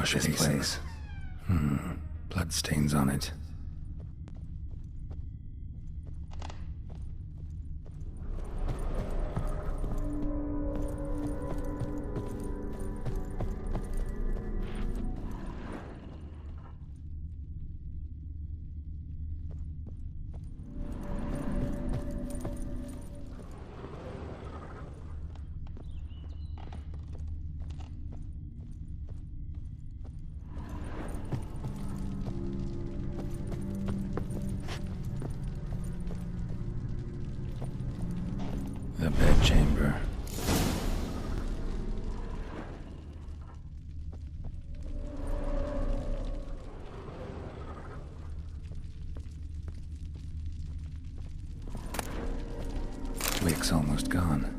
wash this place. Bloodstains on it. The bedchamber. Wick's almost gone.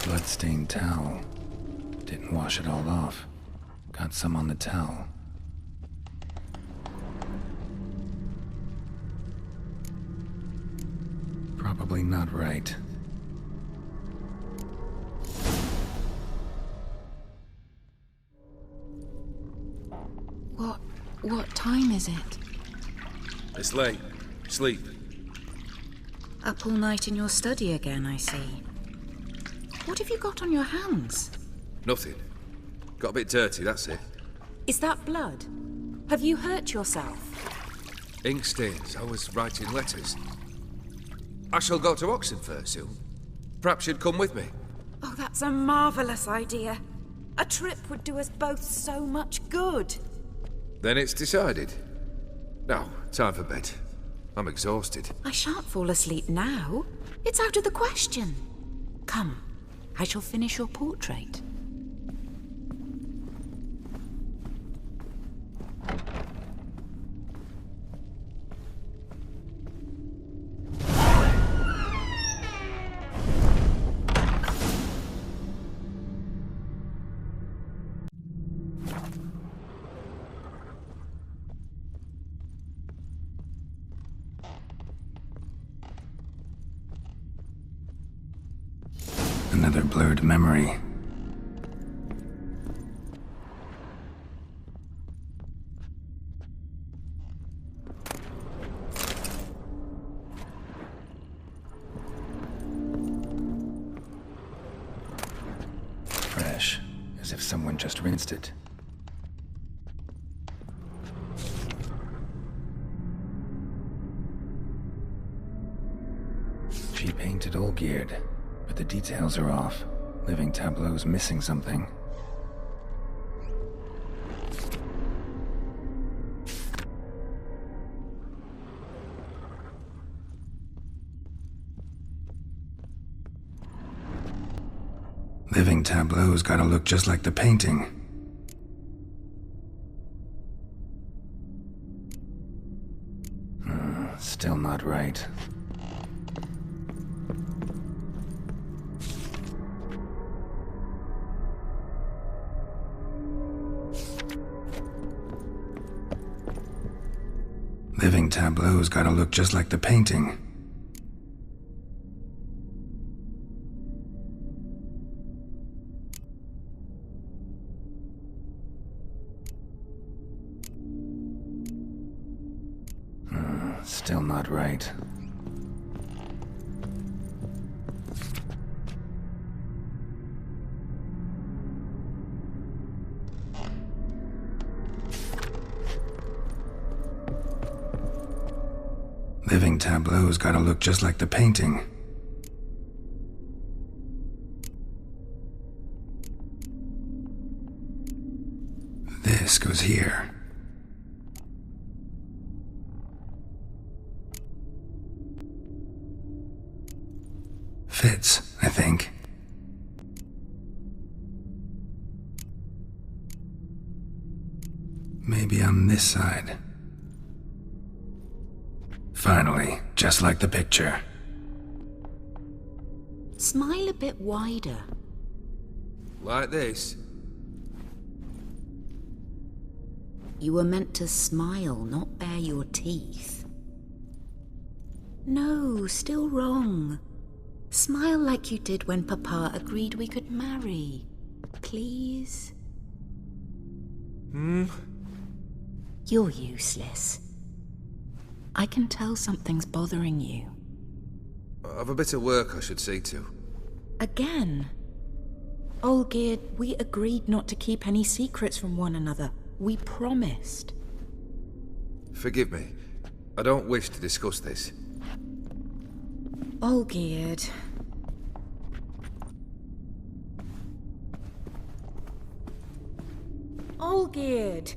Bloodstained towel. Didn't wash it all off. Got some on the towel. Probably not right. What time is it? It's late. Sleep. Up all night in your study again, I see. What have you got on your hands? Nothing. Got a bit dirty, that's it. Is that blood? Have you hurt yourself? Ink stains. I was writing letters. I shall go to Oxenfurt soon. Perhaps you'd come with me. Oh, that's a marvellous idea. A trip would do us both so much good. Then it's decided. Now, time for bed. I'm exhausted. I shan't fall asleep now. It's out of the question. Come, I shall finish your portrait. Another blurred memory. Fresh, as if someone just rinsed it. She painted all geared. But the details are off. Living tableau's missing something. Living tableau's gotta look just like the painting. Still not right. Living tableau's gotta look just like the painting. Still not right. Living tableau's gotta look just like the painting. This goes here. Fits, I think. Maybe on this side. Finally, just like the picture. Smile a bit wider. Like this? You were meant to smile, not bare your teeth. No, still wrong. Smile like you did when Papa agreed we could marry. Please? You're useless. I can tell something's bothering you. I've a bit of work I should see to. Again? Olgierd, we agreed not to keep any secrets from one another. We promised. Forgive me. I don't wish to discuss this. Olgierd. Olgierd!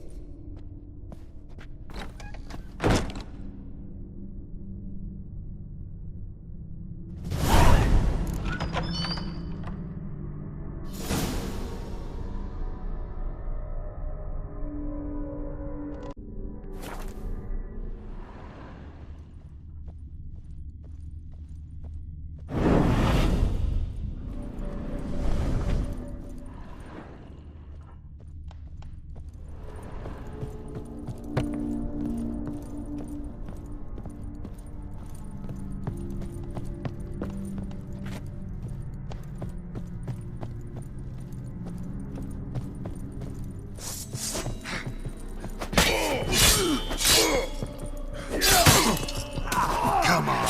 Come on.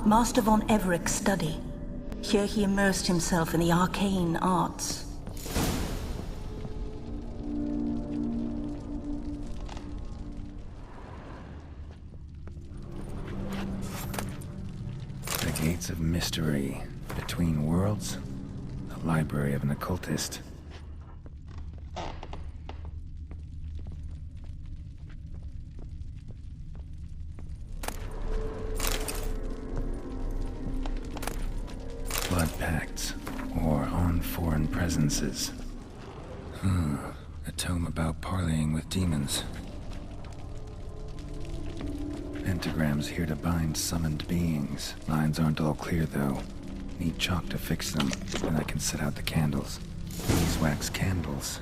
Master von Everec's study. Here he immersed himself in the arcane arts. The Gates of Mystery. Between Worlds. The Library of an Occultist. Blood pacts, or on foreign presences. A tome about parleying with demons. Pentagrams here to bind summoned beings. Lines aren't all clear, though. Need chalk to fix them, and I can set out the candles. Beeswax candles.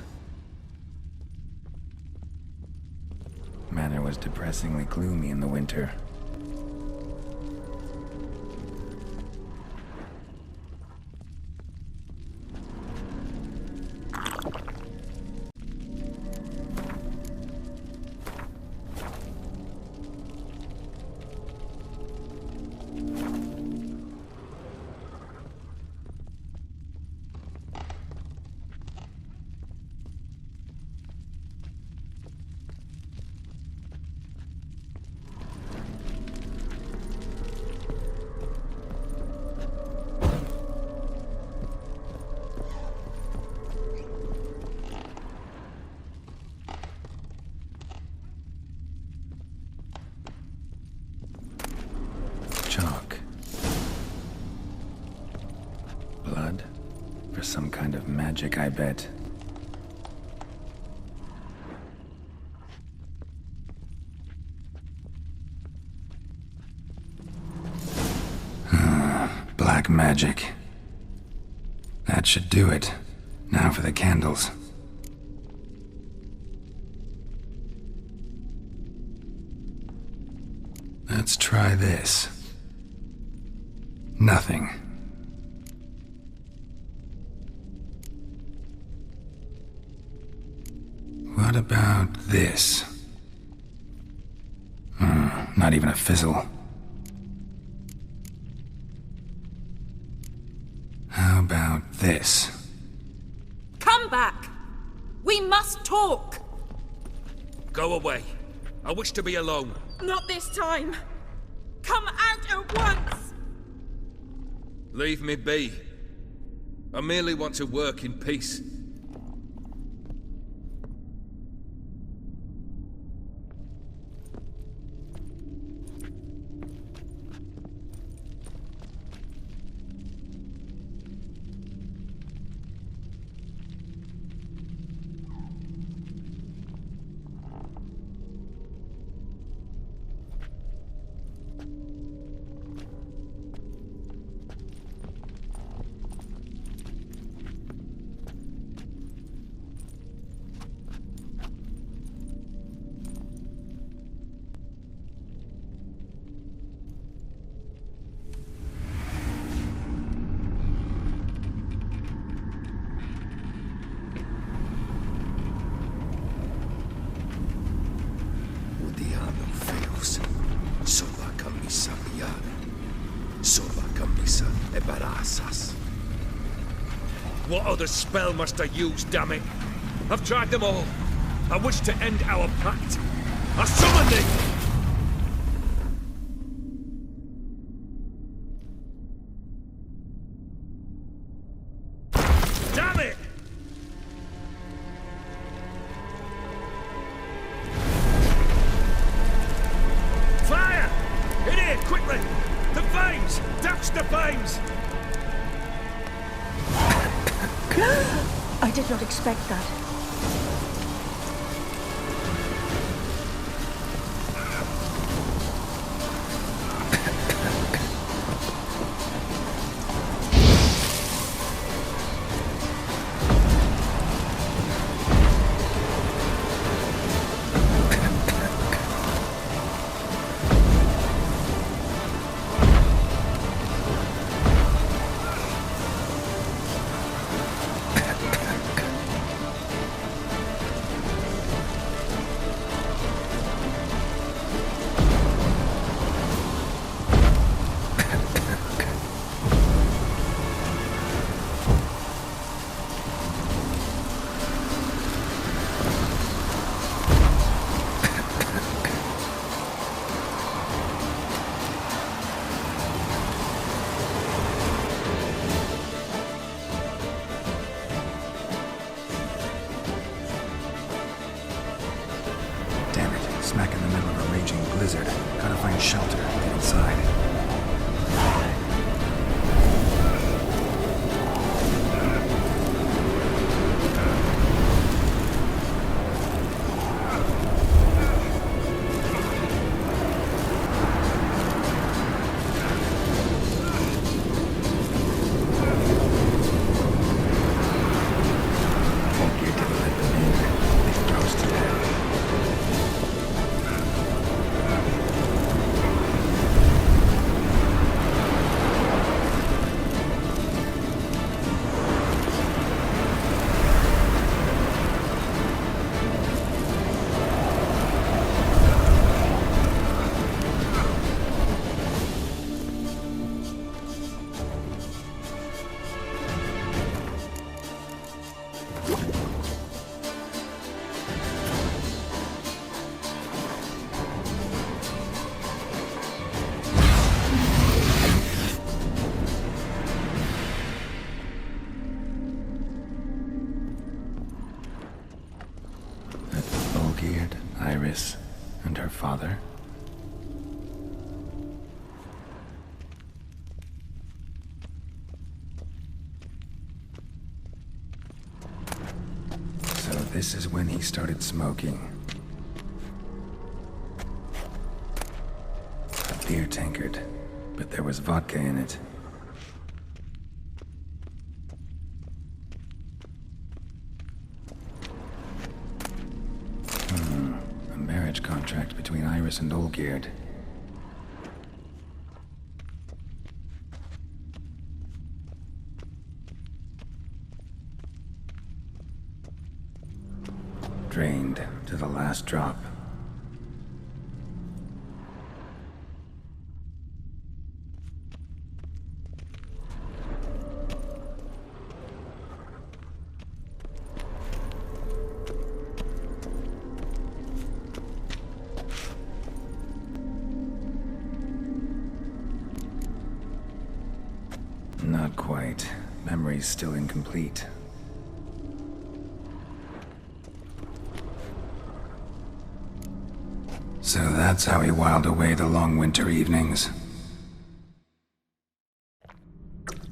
Manor was depressingly gloomy in the winter. Chalk. Blood? For some kind of magic, I bet. Black magic. That should do it. Now for the candles. Let's try this. Nothing. What about this? Not even a fizzle. How about this? Come back! We must talk! Go away. I wish to be alone. Not this time! Come out at once! Leave me be. I merely want to work in peace. What other spell must I use, damn it? I've tried them all. I wish to end our pact. I summon thee! Damn it! Fire! In here, quickly! The flames! Douse the flames! I did not expect that. Smack in the middle of a raging blizzard. Gotta find shelter and get inside. Iris and her father. So this is when he started smoking. A beer tankard, but there was vodka in it. Contract between Iris and Olgierd. Drained to the last drop. Not quite. Memory's still incomplete. So that's how he whiled away the long winter evenings.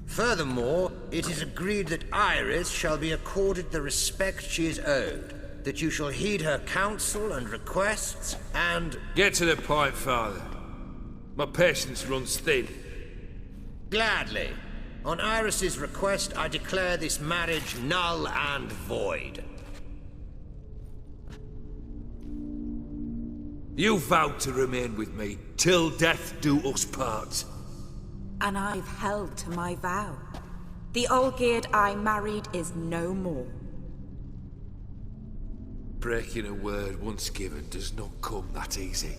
Furthermore, it is agreed that Iris shall be accorded the respect she is owed, that you shall heed her counsel and requests, and... Get to the point, Father. My patience runs thin. Gladly. On Iris's request, I declare this marriage null and void. You vowed to remain with me till death do us part. And I've held to my vow. The Olgierd I married is no more. Breaking a word once given does not come that easy.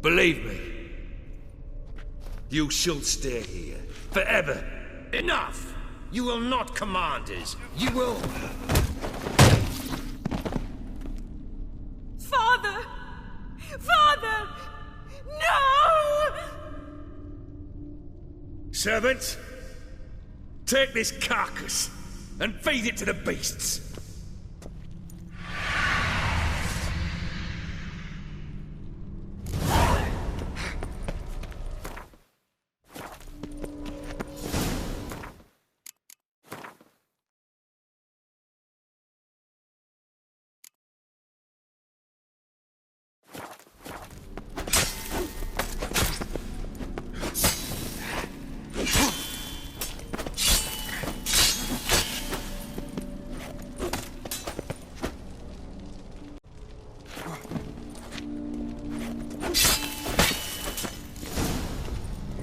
Believe me. You shall stay here, forever. Enough! You will not command us. You will... Father! Father! No! Servants, take this carcass and feed it to the beasts.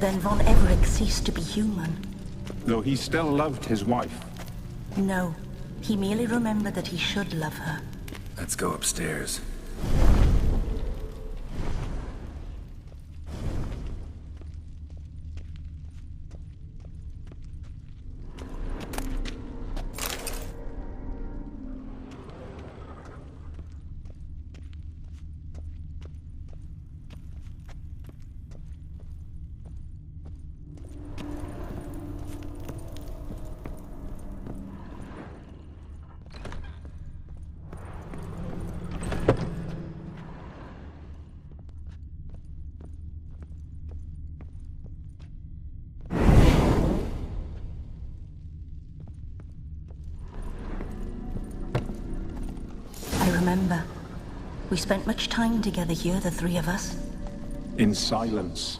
Then von Everec ceased to be human. Though he still loved his wife. No, he merely remembered that he should love her. Let's go upstairs. I remember. We spent much time together here, the three of us. In silence.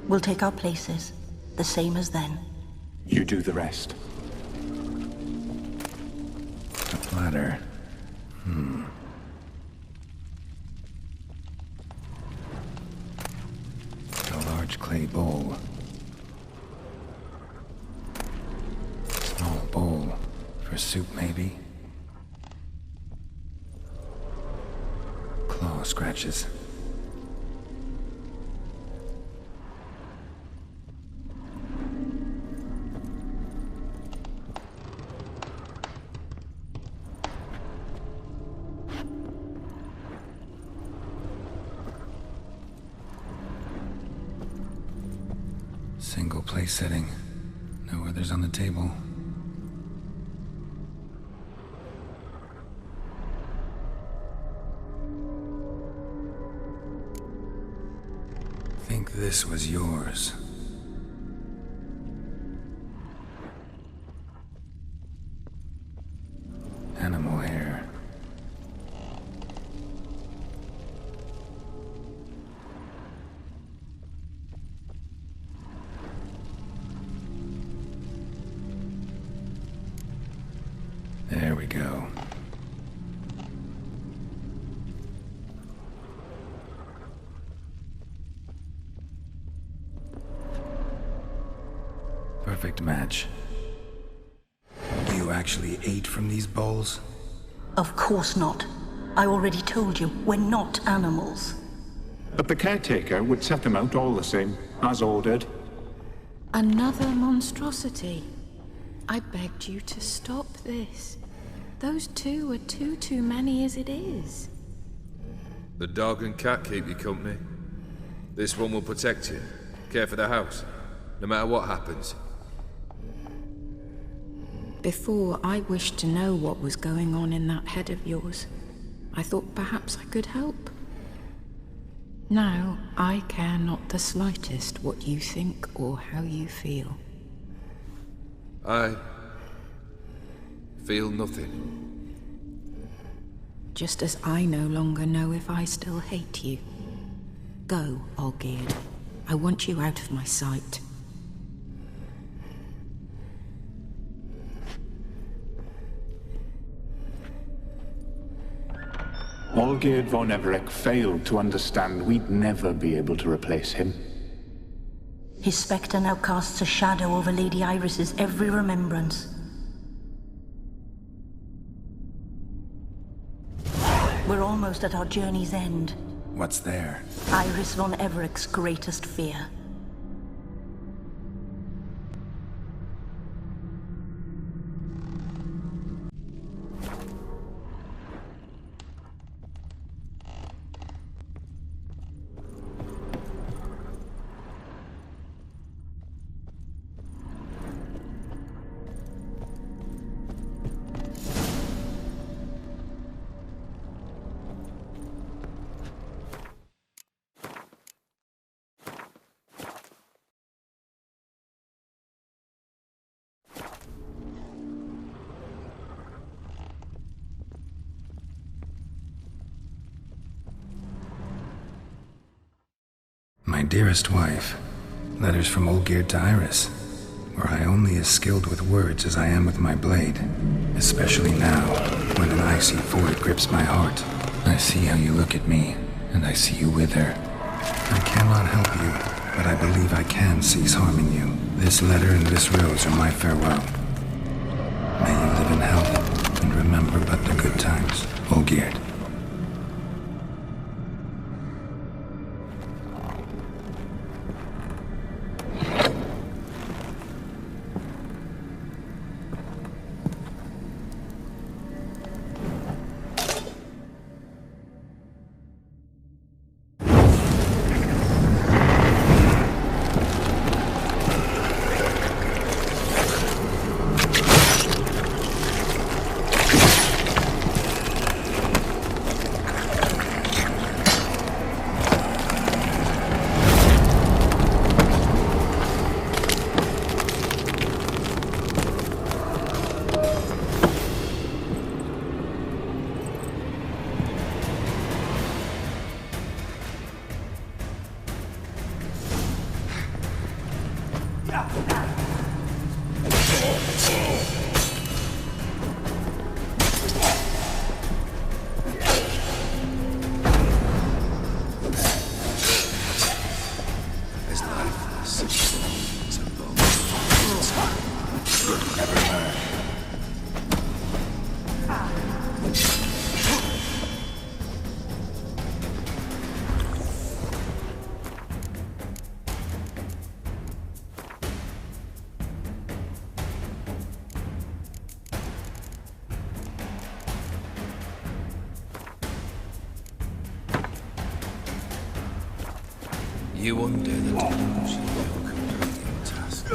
We'll take our places, the same as then. You do the rest. A platter. A large clay bowl. Small bowl. For soup, maybe? Claw scratches. Single place setting. No others on the table. Think this was yours. Animal hair. There we go. Perfect match. You actually ate from these bowls? Of course not. I already told you, we're not animals. But the caretaker would set them out all the same, as ordered. Another monstrosity. I begged you to stop this. Those two are too many as it is. The dog and cat keep you company. This one will protect you, care for the house, no matter what happens. Before, I wished to know what was going on in that head of yours. I thought perhaps I could help. Now, I care not the slightest what you think or how you feel. I feel nothing. Just as I no longer know if I still hate you. Go, Olgierd. I want you out of my sight. Olgierd von Everec failed to understand we'd never be able to replace him. His spectre now casts a shadow over Lady Iris's every remembrance. We're almost at our journey's end. What's there? Iris von Everec's greatest fear. My dearest wife, letters from Olgierd to Iris, where I only as skilled with words as I am with my blade, especially now, when an icy void grips my heart. I see how you look at me, and I see you wither. I cannot help you, but I believe I can cease harming you. This letter and this rose are my farewell. May you live in health, and remember but the good times, Olgierd. You undo the delusion, you'll complete your tasks.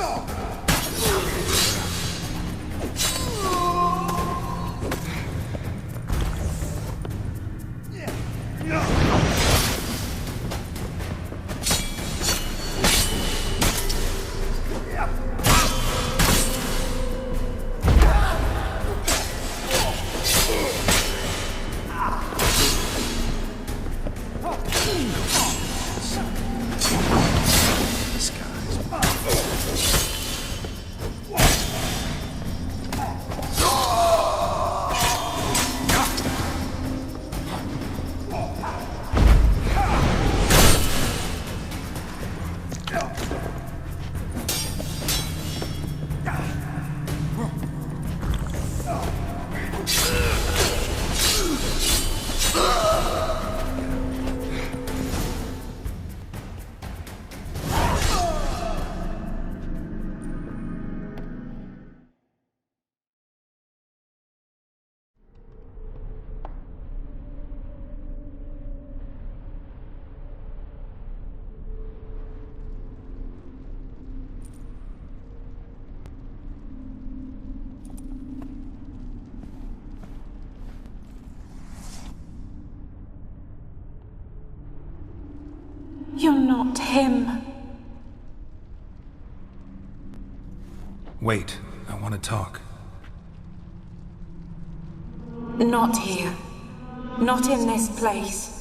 You're not him. Wait, I want to talk. Not here. Not in this place.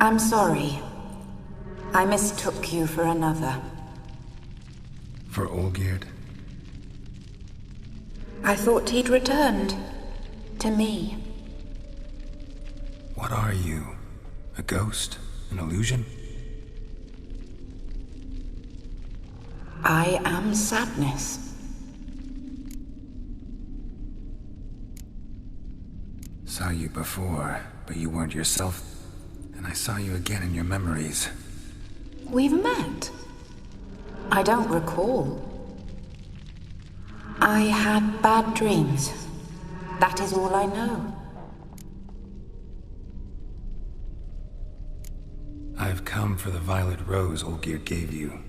I'm sorry. I mistook you for another. For Olgierd? I thought he'd returned. To me. What are you? A ghost? An illusion? I am sadness. Saw you before, but you weren't yourself. And I saw you again in your memories. We've met? I don't recall. I had bad dreams. That is all I know. I've come for the violet rose Olgierd gave you.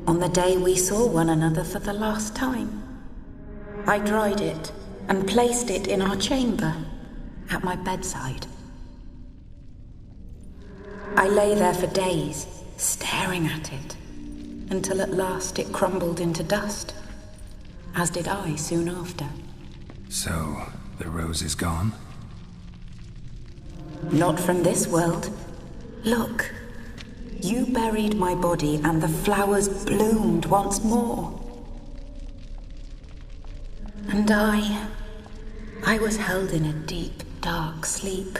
On the day we saw one another for the last time. I dried it and placed it in our chamber, at my bedside. I lay there for days, staring at it, until at last it crumbled into dust, as did I soon after. So, the rose is gone? Not from this world. Look, you buried my body and the flowers bloomed once more. And I was held in a deep, dark sleep.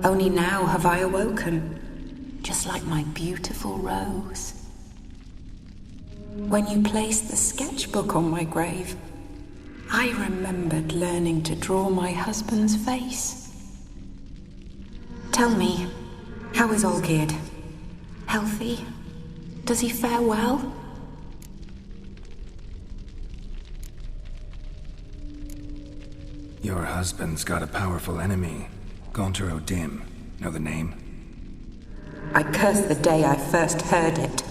Only now have I awoken, just like my beautiful rose. When you placed the sketchbook on my grave, I remembered learning to draw my husband's face. Tell me, how is Olgierd? Healthy? Does he fare well? Your husband's got a powerful enemy. Gaunter O'Dim. Know the name? I curse the day I first heard it.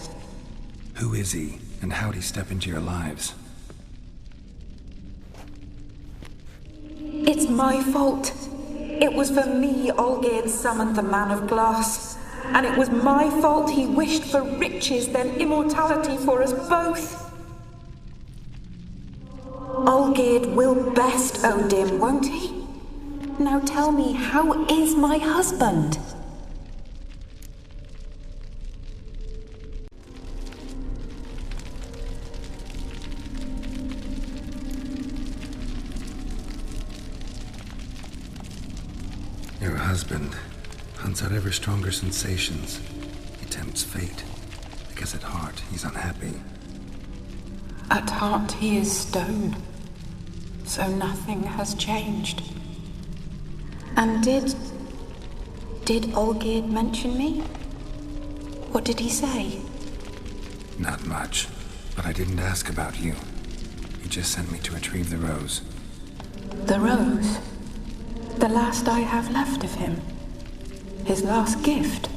Who is he, and how'd he step into your lives? It's my fault. It was for me Olgierd summoned the Man of Glass. And it was my fault he wished for riches then immortality for us both. Olgierd will best O'Dim, won't he? Now tell me, how is my husband? Your husband hunts out ever stronger sensations. He tempts fate, because at heart he's unhappy. At heart he is stone, so nothing has changed. And did Olgierd mention me? What did he say? Not much, but I didn't ask about you. He just sent me to retrieve the rose. The rose? The last I have left of him? His last gift?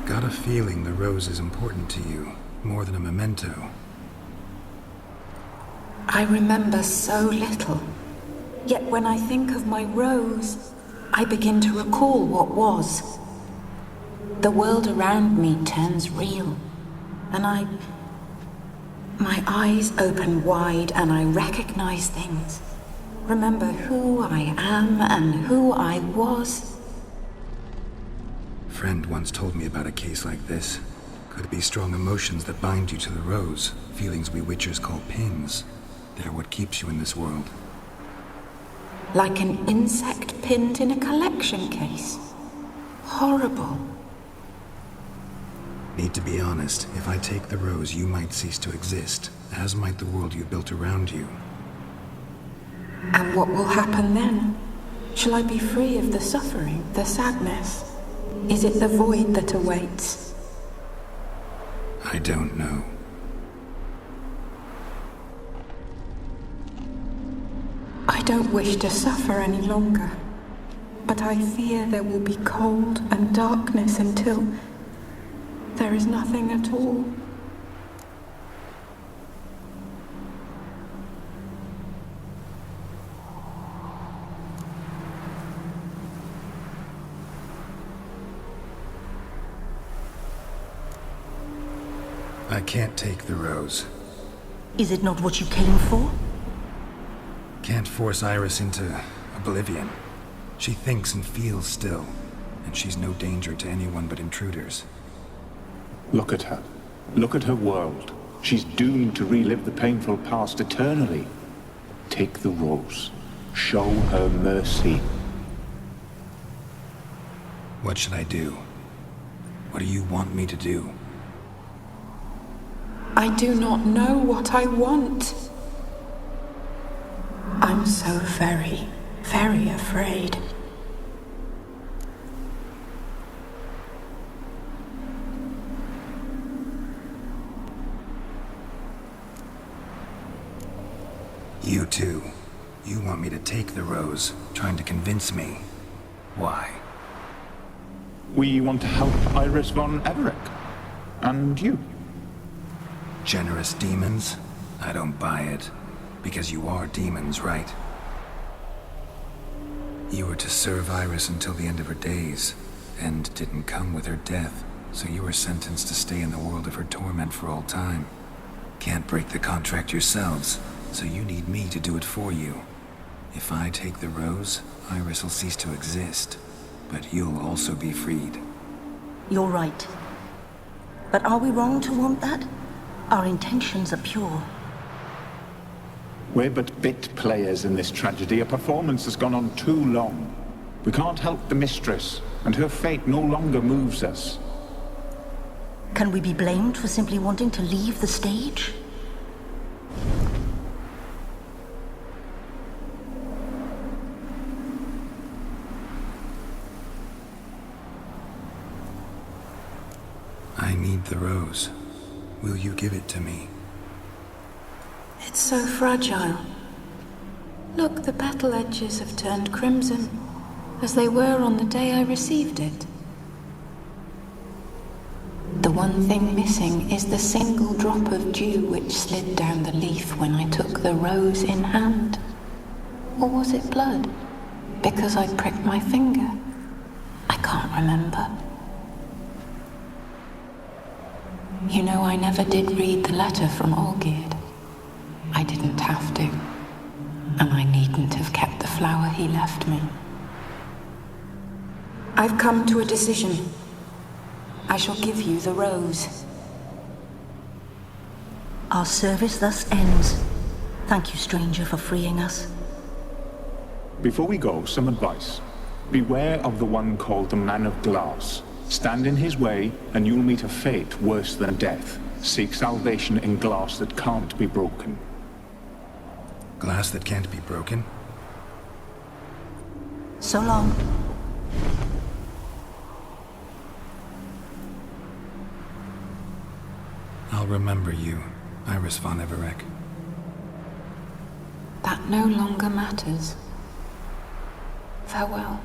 Got a feeling the rose is important to you, more than a memento. I remember so little. Yet when I think of my rose, I begin to recall what was. The world around me turns real, and my eyes open wide and I recognize things. Remember who I am and who I was. A friend once told me about a case like this. Could be strong emotions that bind you to the rose, feelings we witchers call pins. They're what keeps you in this world. Like an insect pinned in a collection case. Horrible. Need to be honest, if I take the rose, you might cease to exist, as might the world you built around you. And what will happen then? Shall I be free of the suffering, the sadness? Is it the void that awaits? I don't know. I don't wish to suffer any longer, but I fear there will be cold and darkness until there is nothing at all. I can't take the rose. Is it not what you came for? Can't force Iris into oblivion. She thinks and feels still, and she's no danger to anyone but intruders. Look at her. Look at her world. She's doomed to relive the painful past eternally. Take the rose. Show her mercy. What should I do? What do you want me to do? I do not know what I want. I'm so very, very afraid. You too. You want me to take the rose, trying to convince me. Why? We want to help Iris von Everec. And you. Generous demons? I don't buy it. Because you are demons, right? You were to serve Iris until the end of her days. End didn't come with her death, so you were sentenced to stay in the world of her torment for all time. Can't break the contract yourselves, so you need me to do it for you. If I take the rose, Iris will cease to exist, but you'll also be freed. You're right. But are we wrong to want that? Our intentions are pure. We're but bit players in this tragedy. A performance has gone on too long. We can't help the mistress, and her fate no longer moves us. Can we be blamed for simply wanting to leave the stage? I need the rose. Will you give it to me? It's so fragile. Look, the petal edges have turned crimson, as they were on the day I received it. The one thing missing is the single drop of dew which slid down the leaf when I took the rose in hand. Or was it blood? Because I pricked my finger? I can't remember. You know, I never did read the letter from Olgierd. I didn't have to. And I needn't have kept the flower he left me. I've come to a decision. I shall give you the rose. Our service thus ends. Thank you, stranger, for freeing us. Before we go, some advice. Beware of the one called the Man of Glass. Stand in his way, and you'll meet a fate worse than death. Seek salvation in glass that can't be broken. Glass that can't be broken? So long. I'll remember you, Iris von Everec. That no longer matters. Farewell.